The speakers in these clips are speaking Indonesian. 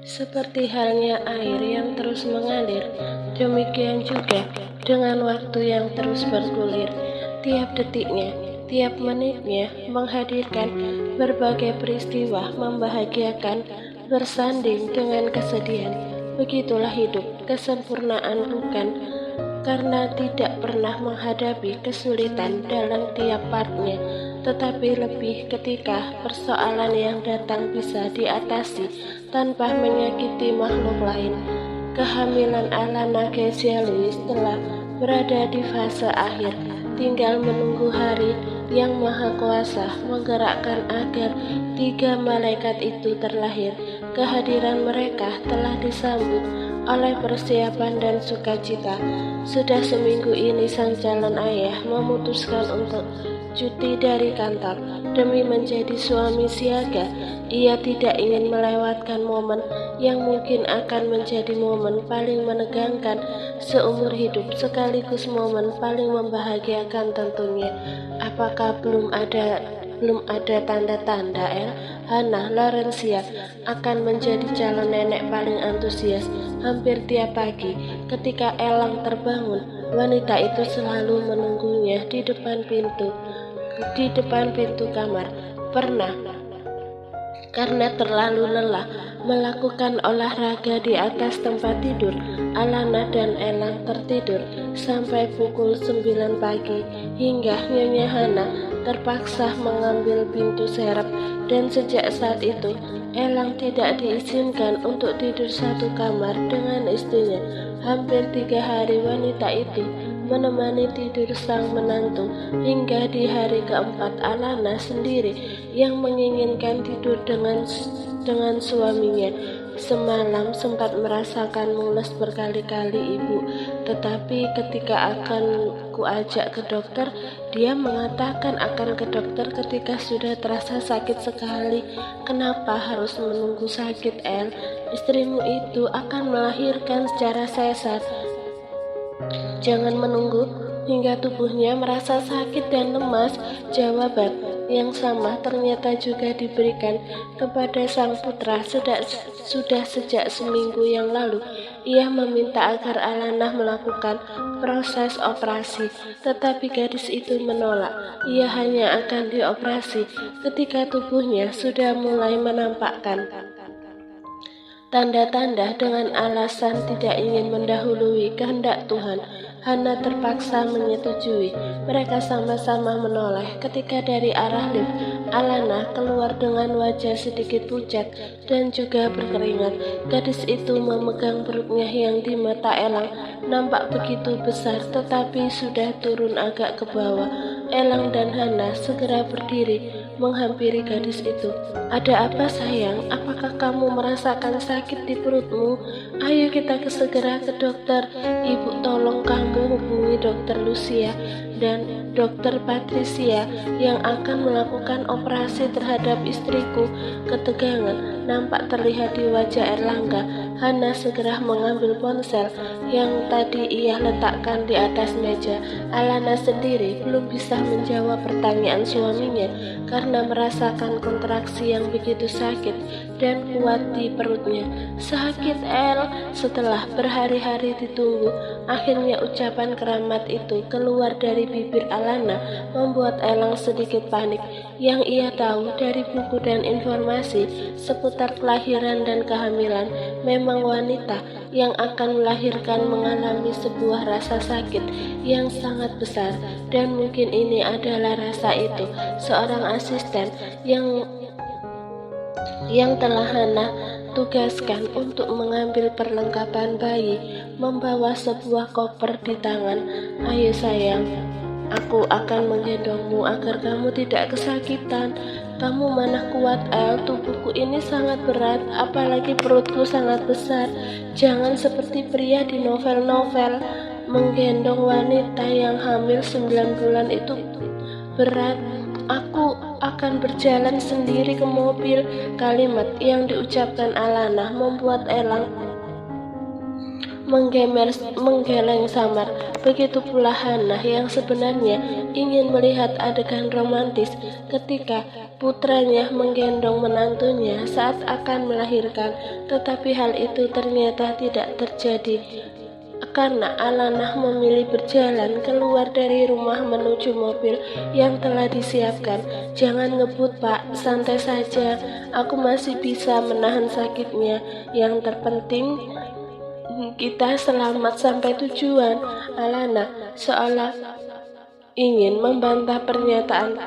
Seperti halnya air yang terus mengalir, demikian juga dengan waktu yang terus bergulir. Tiap detiknya, tiap menitnya menghadirkan berbagai peristiwa membahagiakan bersanding dengan kesedihan. Begitulah hidup, kesempurnaan bukan karena tidak pernah menghadapi kesulitan dalam tiap partnya, tetapi lebih ketika persoalan yang datang bisa diatasi tanpa menyakiti makhluk lain. Kehamilan Alana Kesia Louis telah berada di fase akhir, tinggal menunggu hari yang Maha Kuasa menggerakkan agar 3 malaikat itu terlahir. Kehadiran mereka telah disambut oleh persiapan dan sukacita. Sudah seminggu ini sang calon ayah memutuskan untuk cuti dari kantor demi menjadi suami siaga. Ia tidak ingin melewatkan momen yang mungkin akan menjadi momen paling menegangkan seumur hidup, sekaligus momen paling membahagiakan tentunya. Apakah belum ada tanda-tanda Hannah Laurencia akan menjadi calon nenek paling antusias. Hampir tiap pagi ketika Elang terbangun, wanita itu selalu menunggunya di depan pintu kamar. Karena terlalu lelah melakukan olahraga di atas tempat tidur, Alana dan Elang tertidur sampai pukul 9 pagi hingga Nyonya Hannah terpaksa mengambil pintu serep, dan sejak saat itu Elang tidak diizinkan untuk tidur satu kamar dengan istrinya. Hampir 3 hari wanita itu menemani tidur sang menantu, hingga di hari keempat Alana sendiri yang menginginkan tidur dengan suaminya. Semalam sempat merasakan mules berkali-kali ibu, tetapi ketika akan kuajak ke dokter, dia mengatakan akan ke dokter ketika sudah terasa sakit sekali. Kenapa harus menunggu sakit, El? Istrimu itu akan melahirkan secara sesar. Jangan menunggu hingga tubuhnya merasa sakit dan lemas. Jawaban yang sama ternyata juga diberikan kepada sang putra sudah sejak seminggu yang lalu. Ia meminta agar Alana melakukan proses operasi, tetapi gadis itu menolak. Ia hanya akan dioperasi ketika tubuhnya sudah mulai menampakkan tanda-tanda. Dengan alasan tidak ingin mendahului kehendak Tuhan, Hannah terpaksa menyetujui. Mereka sama-sama menoleh ketika dari arah lift, Alana keluar dengan wajah sedikit pucat dan juga berkeringat. Gadis itu memegang perutnya yang di mata Elang nampak begitu besar, tetapi sudah turun agak ke bawah. Elang dan Hannah segera berdiri menghampiri gadis itu. Ada apa sayang? Apakah kamu merasakan sakit di perutmu? Ayo kita segera ke dokter. Ibu, tolong kamu hubungi dokter Lucia dan dokter Patricia yang akan melakukan operasi terhadap istriku. Ketegangan nampak terlihat di wajah Erlangga. Hannah segera mengambil ponsel yang tadi ia letakkan di atas meja. Alana sendiri belum bisa menjawab pertanyaan suaminya karena merasakan kontraksi yang begitu sakit dan kuat di perutnya. Sakit, El? Setelah berhari-hari ditunggu, akhirnya ucapan keramat itu keluar dari bibir Alana, membuat Elang sedikit panik. Yang ia tahu dari buku dan informasi seputar kelahiran dan kehamilan, memang wanita yang akan melahirkan mengalami sebuah rasa sakit yang sangat besar, dan mungkin ini adalah rasa itu. Seorang asisten yang telah Hannah tugaskan untuk mengambil perlengkapan bayi membawa sebuah koper di tangan. Ayo sayang, aku akan menggendongmu agar kamu tidak kesakitan. Kamu mana kuat, El? Tubuhku ini sangat berat, apalagi perutku sangat besar. Jangan seperti pria di novel-novel. Menggendong wanita yang hamil 9 bulan itu berat. Aku akan berjalan sendiri ke mobil. Kalimat yang diucapkan Alana membuat Elang menggeleng samar. Begitu pula Hannah yang sebenarnya ingin melihat adegan romantis ketika Putranya menggendong menantunya saat akan melahirkan, tetapi hal itu ternyata tidak terjadi karena Alanah memilih berjalan keluar dari rumah menuju mobil yang telah disiapkan. "Jangan ngebut, Pak, santai saja. Aku masih bisa menahan sakitnya. Yang terpenting kita selamat sampai tujuan." Alana seolah ingin membantah pernyataan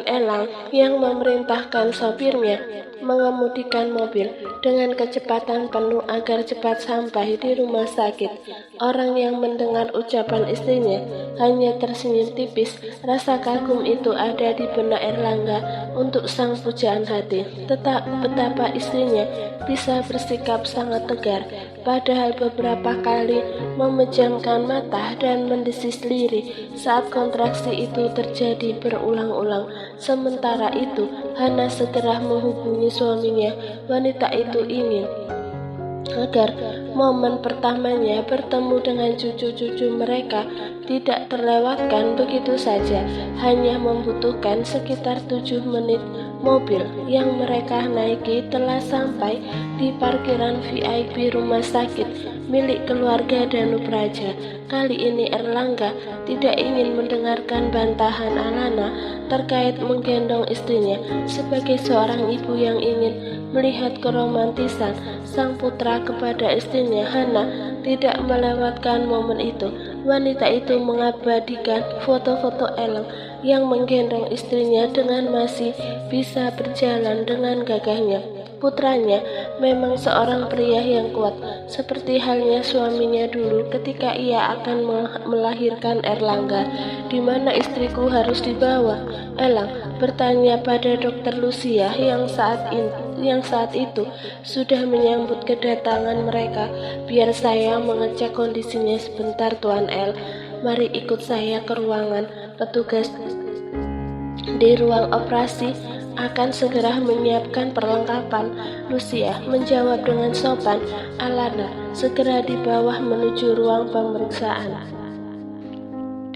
Elang yang memerintahkan sopirnya mengemudikan mobil dengan kecepatan penuh agar cepat sampai di rumah sakit. Orang yang mendengar ucapan istrinya hanya tersenyum tipis. Rasa kagum itu ada di benak Erlangga untuk sang pujaan hati. Betapa istrinya bisa bersikap sangat tegar, padahal beberapa kali memejamkan mata dan mendesis lirih saat kontraksi itu terjadi berulang-ulang. Sementara itu, Hana segera menghubungi suaminya. Wanita itu ingin agar momen pertamanya bertemu dengan cucu-cucu mereka tidak terlewatkan begitu saja. Hanya membutuhkan sekitar 7 menit, mobil yang mereka naiki telah sampai di parkiran VIP rumah sakit milik keluarga Danupraja. Kali ini Erlangga tidak ingin mendengarkan bantahan Alana terkait menggendong istrinya. Sebagai seorang ibu yang ingin melihat keromantisan sang putra kepada istrinya, Hana tidak melewatkan momen itu. Wanita itu mengabadikan foto-foto Elang yang menggendong istrinya dengan masih bisa berjalan dengan gagahnya. Putranya memang seorang pria yang kuat, seperti halnya suaminya dulu ketika ia akan melahirkan Erlangga. "Di mana istriku harus dibawa?" Elang bertanya pada Dokter Lucia yang saat itu sudah menyambut kedatangan mereka. "Biar saya mengecek kondisinya sebentar, Tuan El. Mari ikut saya ke ruangan." Petugas di ruang operasi akan segera menyiapkan perlengkapan. Lucia menjawab dengan sopan. Alana segera dibawa menuju ruang pemeriksaan.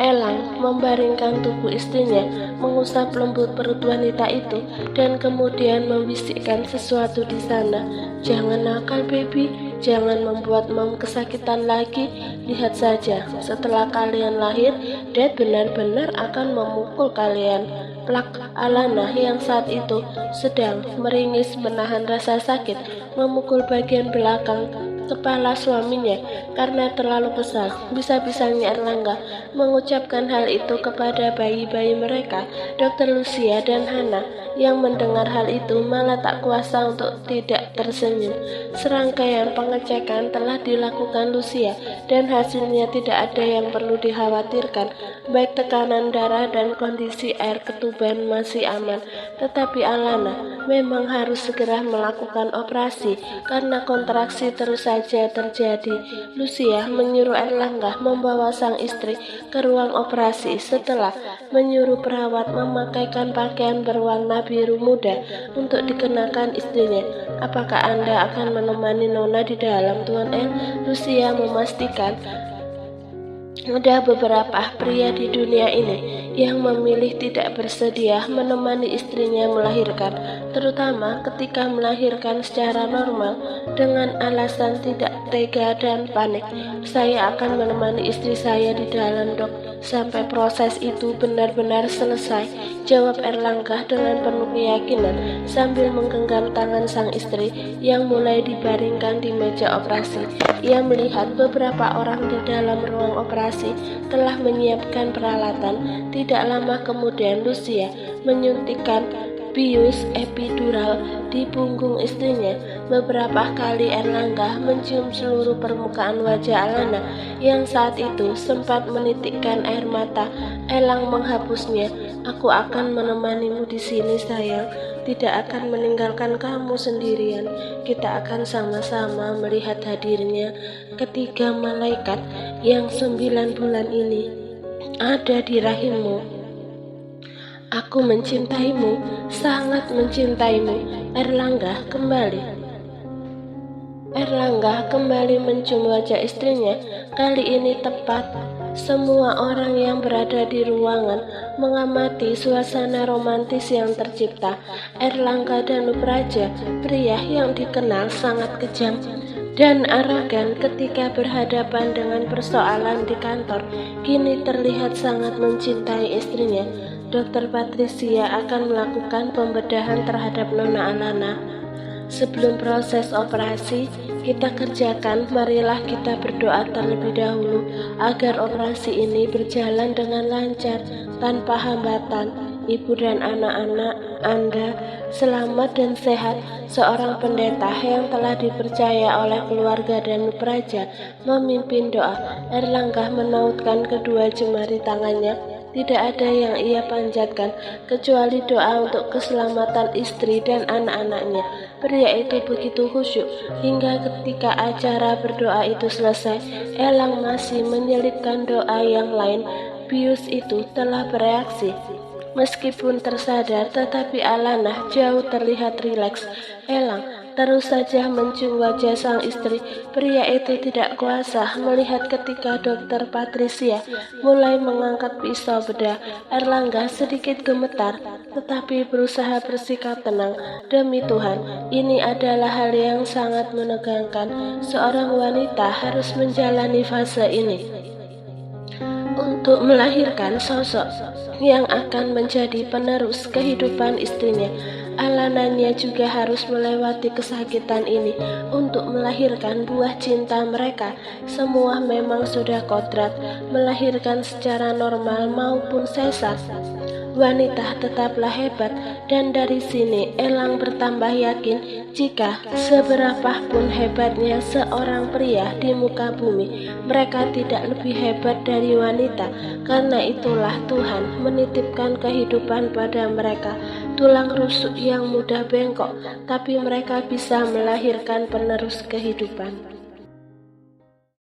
Elang membaringkan tubuh istrinya, mengusap lembut perut wanita itu, dan kemudian membisikkan sesuatu di sana. "Jangan nakal, baby. Jangan membuat Mom kesakitan lagi. Lihat saja, setelah kalian lahir, Dad benar-benar akan memukul kalian." Plak. Alana yang saat itu sedang meringis menahan rasa sakit memukul bagian belakang kepala suaminya karena terlalu kesal. Bisa-bisanya Erlangga mengucapkan hal itu kepada bayi-bayi mereka. Dokter Lucia dan Hana yang mendengar hal itu malah tak kuasa untuk tidak tersenyum. Serangkaian pengecekan telah dilakukan Lucia dan hasilnya tidak ada yang perlu dikhawatirkan. Baik tekanan darah dan kondisi air ketuban masih aman. Tetapi Alana memang harus segera melakukan operasi karena kontraksi terus saja terjadi. Lucia menyuruh Erlangga membawa sang istri ke ruang operasi setelah menyuruh perawat memakaikan pakaian berwarna biru muda untuk dikenakan istrinya. "Apakah Anda akan menemani Nona di dalam, Tuan El?" Lucia memastikan ada beberapa pria di dunia ini yang memilih tidak bersedia menemani istrinya melahirkan, terutama ketika melahirkan secara normal dengan alasan tidak tega dan panik. "Saya akan menemani istri saya di dalam, Dok, sampai proses itu benar-benar selesai," jawab Erlangga dengan penuh keyakinan sambil menggenggam tangan sang istri yang mulai dibaringkan di meja operasi. Ia melihat beberapa orang di dalam ruang operasi telah menyiapkan peralatan. Tidak lama kemudian Lucia menyuntikkan bius epidural di punggung istrinya. Beberapa kali Erlangga mencium seluruh permukaan wajah Alana yang saat itu sempat menitikkan air mata. Elang menghapusnya. "Aku akan menemanimu di sini, sayang. Tidak akan meninggalkan kamu sendirian. Kita akan sama-sama melihat hadirnya ketiga malaikat yang 9 bulan ini ada di rahimmu. Aku mencintaimu, sangat mencintaimu." Erlangga kembali mencium wajah istrinya, kali ini tepat Semua orang yang berada di ruangan mengamati suasana romantis yang tercipta. Erlangga Danupraja, pria yang dikenal sangat kejam dan arogan ketika berhadapan dengan persoalan di kantor, kini terlihat sangat mencintai istrinya. Dr. Patricia akan melakukan pembedahan terhadap Nona Alana. Sebelum proses operasi kita kerjakan, marilah kita berdoa terlebih dahulu agar operasi ini berjalan dengan lancar, tanpa hambatan. Ibu dan anak-anak Anda selamat dan sehat. Seorang pendeta yang telah dipercaya oleh keluarga Danupraja memimpin doa. Erlangga menautkan kedua jemari tangannya. Tidak ada yang ia panjatkan kecuali doa untuk keselamatan istri dan anak-anaknya. Pria itu begitu khusyuk hingga ketika acara berdoa itu selesai, Elang masih menyelipkan doa yang lain. Bius itu telah bereaksi. Meskipun tersadar, tetapi Alana jauh terlihat rileks. Elang terus saja mencium wajah sang istri. Pria itu tidak kuasa melihat ketika Dr. Patricia mulai mengangkat pisau bedah. Erlangga sedikit gemetar, tetapi berusaha bersikap tenang. Demi Tuhan, ini adalah hal yang sangat menegangkan. Seorang wanita harus menjalani fase ini untuk melahirkan sosok yang akan menjadi penerus kehidupan istrinya. Alananya juga harus melewati kesakitan ini untuk melahirkan buah cinta mereka. Semua memang sudah kodrat melahirkan secara normal maupun sesar. Wanita tetaplah hebat, dan dari sini Elang bertambah yakin jika seberapapun hebatnya seorang pria di muka bumi, mereka tidak lebih hebat dari wanita. Karena itulah Tuhan menitipkan kehidupan pada mereka, tulang rusuk yang mudah bengkok, tapi mereka bisa melahirkan penerus kehidupan.